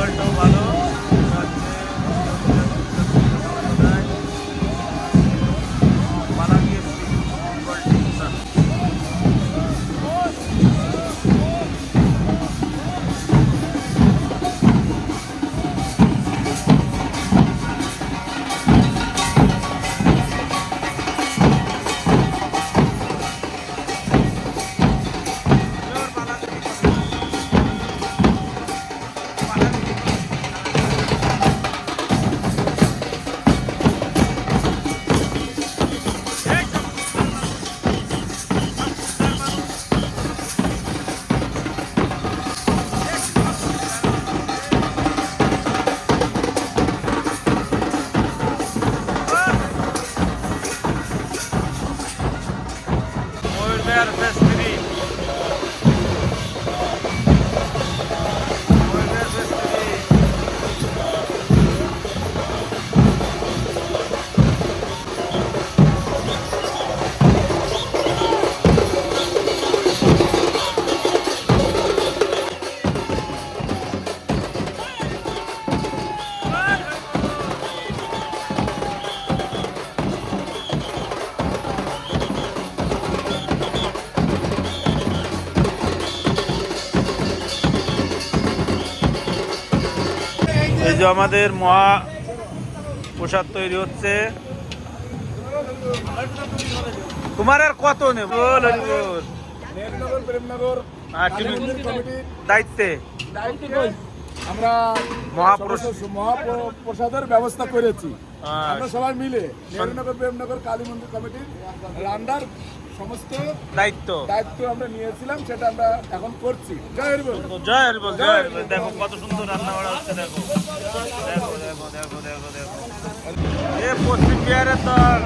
রেজাল্টটাও ভালো। মালাকি FC football team sir. Murder Festiri. Murder Festiri. এই যে আমাদের মহা প্রসাদ তৈরি হচ্ছে। তোমার আর কত নেব দায়িত্বে আমরা মহাপ্রসাদের ব্যবস্থা করেছি। আমরা সবাই মিলে নেহরুনগর প্রেমনগর কালী মন্দির কমিটির রান্নার সমস্ত দায়িত্ব আমরা নিয়েছিলাম, সেটা আমরা এখন করছি। জয় হরিবল, জয় হরিবল, জয় হরিবল। দেখো কত সুন্দর রান্না বাড়া হচ্ছে। দেখো দেখো দেখো দেখো দেখো দেখো এ পশ্চিম বিহারের দল।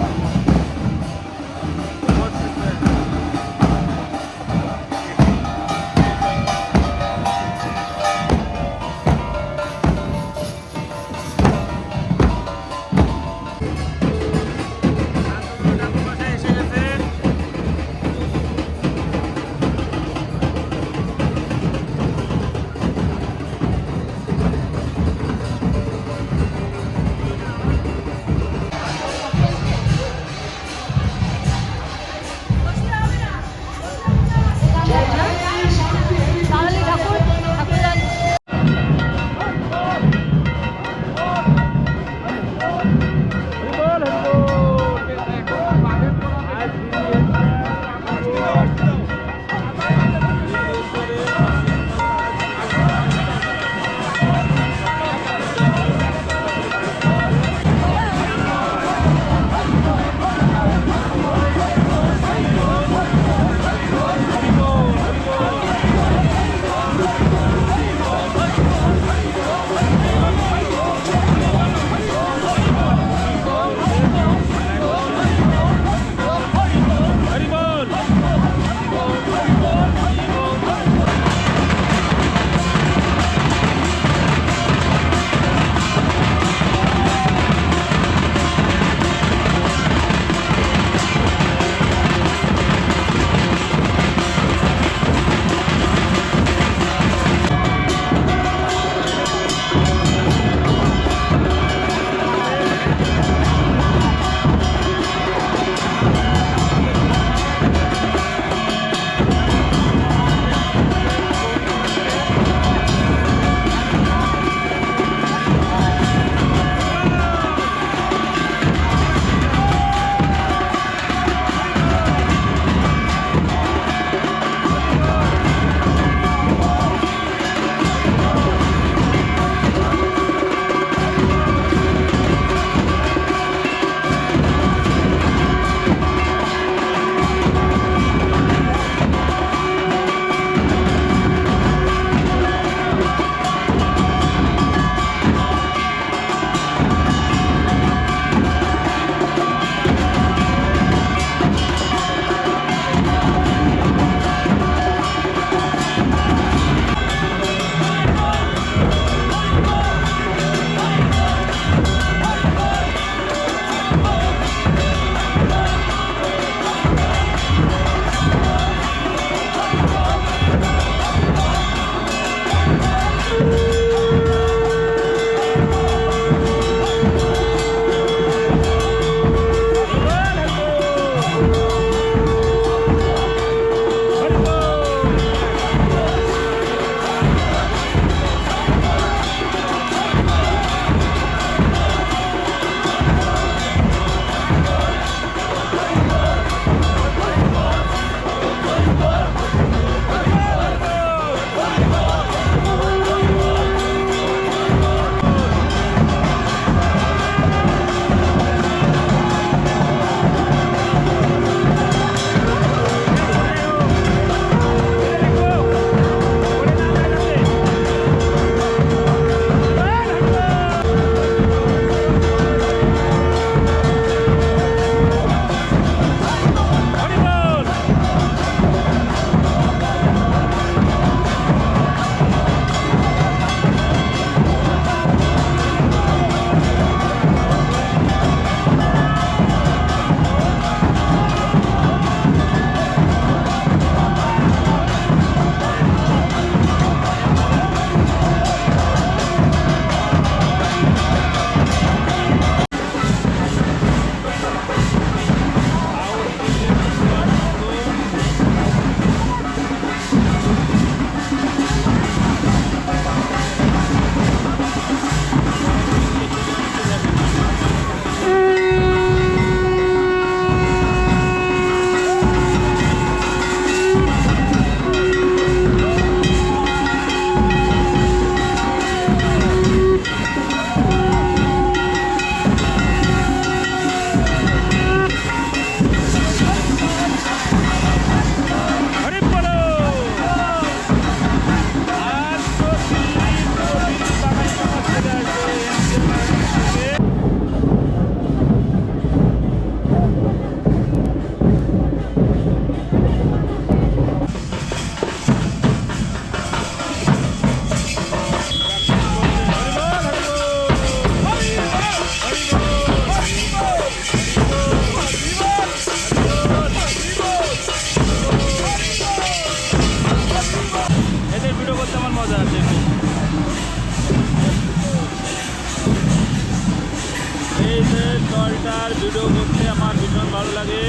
এটার ভিডিও করতে আমার ভীষণ ভালো লাগে।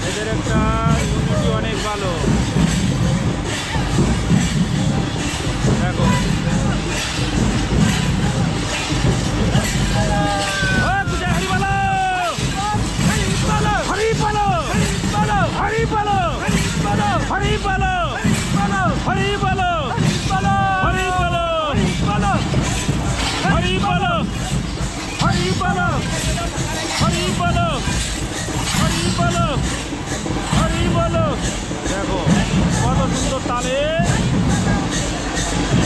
এদের একটা ইউনিটি অনেক ভালো। দেখো দেখো কত সুন্দর তালে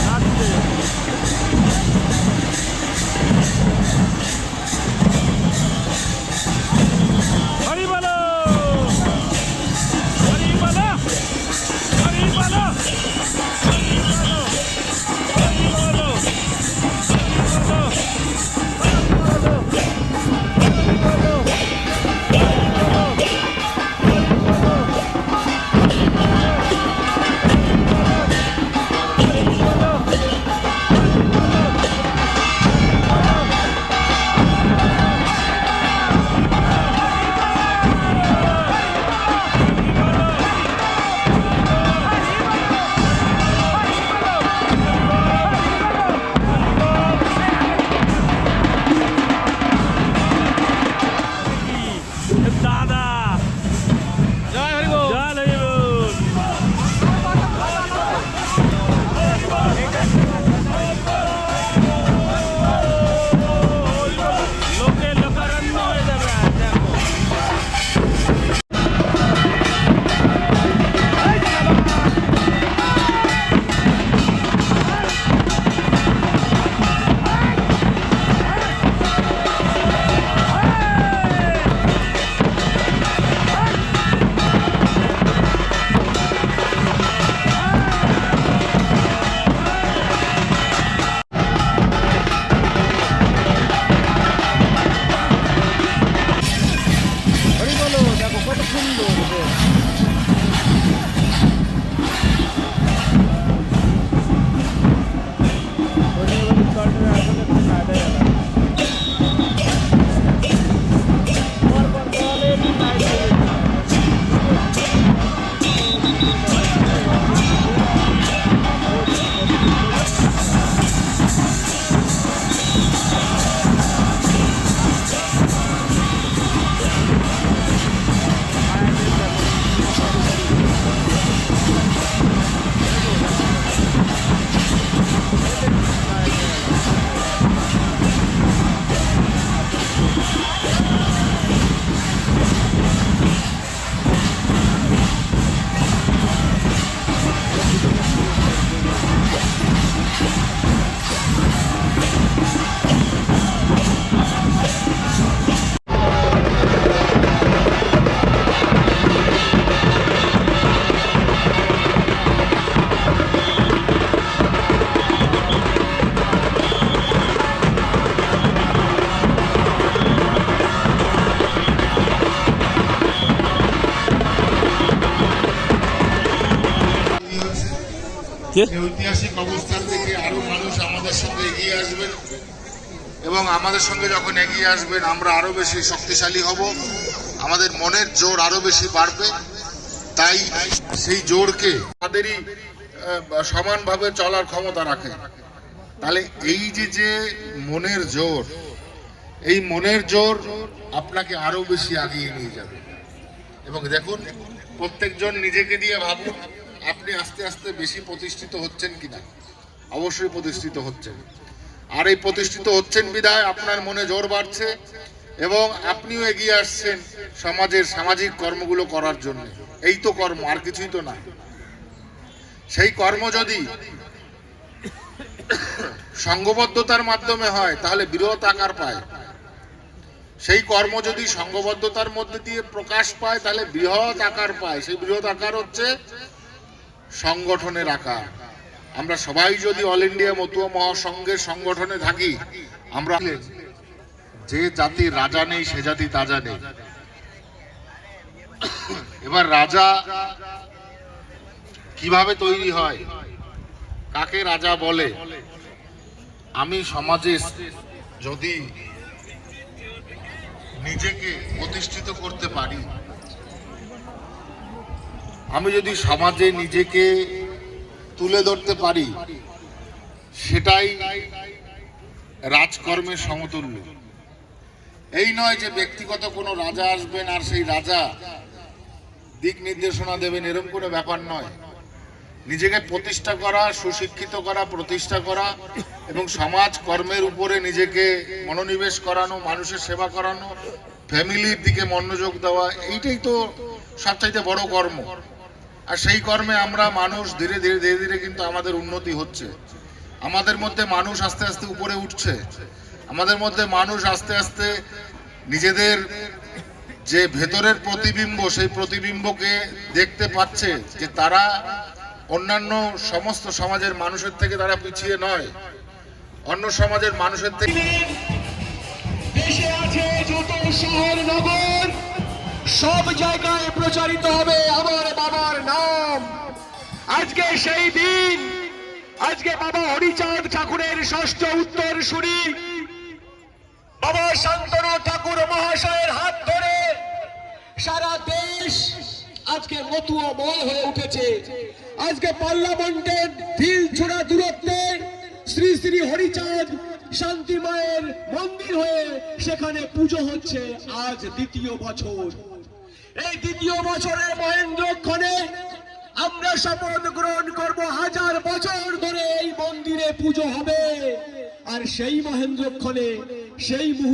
নাচছে। হরি বলো, হরি বলো, হরি বলো, হরি বলো, হরি বলো, দাদা জয় হরি বল, জয় হরি বল। লোকে লোকারণ্য হয়ে যাবে। দেখো হরি বলো, দেখো কত সুন্দর। ঐতিহাসিক অবস্থান থেকে আরো মানুষ আমাদের সঙ্গে এগিয়ে আসবেন এবং আমাদের সঙ্গে যখন এগিয়ে আসবেন আমরা আরো বেশি শক্তিশালী হব, আমাদের মনের জোর আরো বেশি বাড়বে। তাই সেই জোরকে তাদেরই সমানভাবে চলার ক্ষমতা রাখে। তাহলে এই যে মনের জোর, এই মনের জোর আপনাকে আরো বেশি এগিয়ে নিয়ে যাবে। এবং দেখুন প্রত্যেকজন নিজেকে দিয়ে ভাবুন আপনি আস্তে আস্তে বেশি প্রতিষ্ঠিত হচ্ছেন কিনা। অবশ্যই প্রতিষ্ঠিত হচ্ছেন। আর এই প্রতিষ্ঠিত হচ্ছেন বিধায় আপনার মনে জোর বাড়ছে এবং আপনিও এগিয়ে আসছেন সমাজের সামাজিক কর্মগুলো করার জন্য। এই তো কর্ম, আর কিছুই তো না। সেই কর্ম যদি সংঘবদ্ধতার মাধ্যমে হয় তাহলে বৃহৎ আকার পায়। সেই কর্ম যদি সংঘবদ্ধতার মধ্যে দিয়ে প্রকাশ পায় তাহলে বৃহৎ আকার পায়। সেই বৃহৎ আকার হচ্ছে সংগঠনের আকার। আমরা সবাই যদি অল ইন্ডিয়া মতুয়া মহাসংঘের সংগঠনে থাকি, আমরা যে জাতির রাজা নেই সে জাতি তাজা নেই। এবার রাজা কিভাবে তৈরি হয়, কাকে রাজা বলে? আমি সমাজে যদি নিজেকে প্রতিষ্ঠিত করতে পারি, আমি যদি সমাজে নিজেকে তুলে ধরতে পারি, সেটাই রাজকর্মের সমতুল্য। এই নয় যে ব্যক্তিগত কোনো রাজা আসবেন আর সেই রাজা দিক নির্দেশনা দেবেন, এরকম কোনো ব্যাপার নয়। নিজেকে প্রতিষ্ঠা করা, সুশিক্ষিত করা, প্রতিষ্ঠা করা এবং সমাজ কর্মের উপরে নিজেকে মনোনিবেশ করানো, মানুষের সেবা করানো, ফ্যামিলির দিকে মনোযোগ দেওয়া, এইটাই তো সবচাইতে বড় কর্ম। আর সেই কর্মে আমরা মানুষ ধীরে ধীরে ধীরে ধীরে কিন্তু আমাদের উন্নতি হচ্ছে। আমাদের মধ্যে মানুষ আস্তে আস্তে উপরে উঠছে, আমাদের মধ্যে মানুষ আস্তে আস্তে নিজেদের যে ভেতরের প্রতিবিম্ব, সেই প্রতিবিম্বকে দেখতে পাচ্ছে যে তারা অন্যান্য সমস্ত সমাজের মানুষের থেকে তারা পিছিয়ে নয়, অন্য সমাজের মানুষের থেকে। দেশে আছে যত শহর নগর, সব জায়গায় প্রচারিত হবে আমার বাবার নাম। আজকে সেই দিন, আজকে বাবা হরিচাঁদ ঠাকুরের ষষ্ঠ উত্তরসূরি বাবা শান্তনু ঠাকুর মহাশয়ের হাত ধরে সারা দেশ আজকে মতুয়াময় হয়ে উঠেছে। আজকে পার্লামেন্টের ঢিল ছোড়া দূরত্বে শ্রী শ্রী হরিচাঁদ শান্তি মায়ের মন্দির হয়ে সেখানে পুজো হচ্ছে আজ দ্বিতীয় বছর। এই দ্বিতীয় বছরের মহেন্দ্রক্ষণে আমরা শপথ গ্রহণ করব 1000 বছর ধরে এই মন্দিরে পুজো হবে। আর সেই মহেন্দ্রক্ষণে সেই মুহূর্তে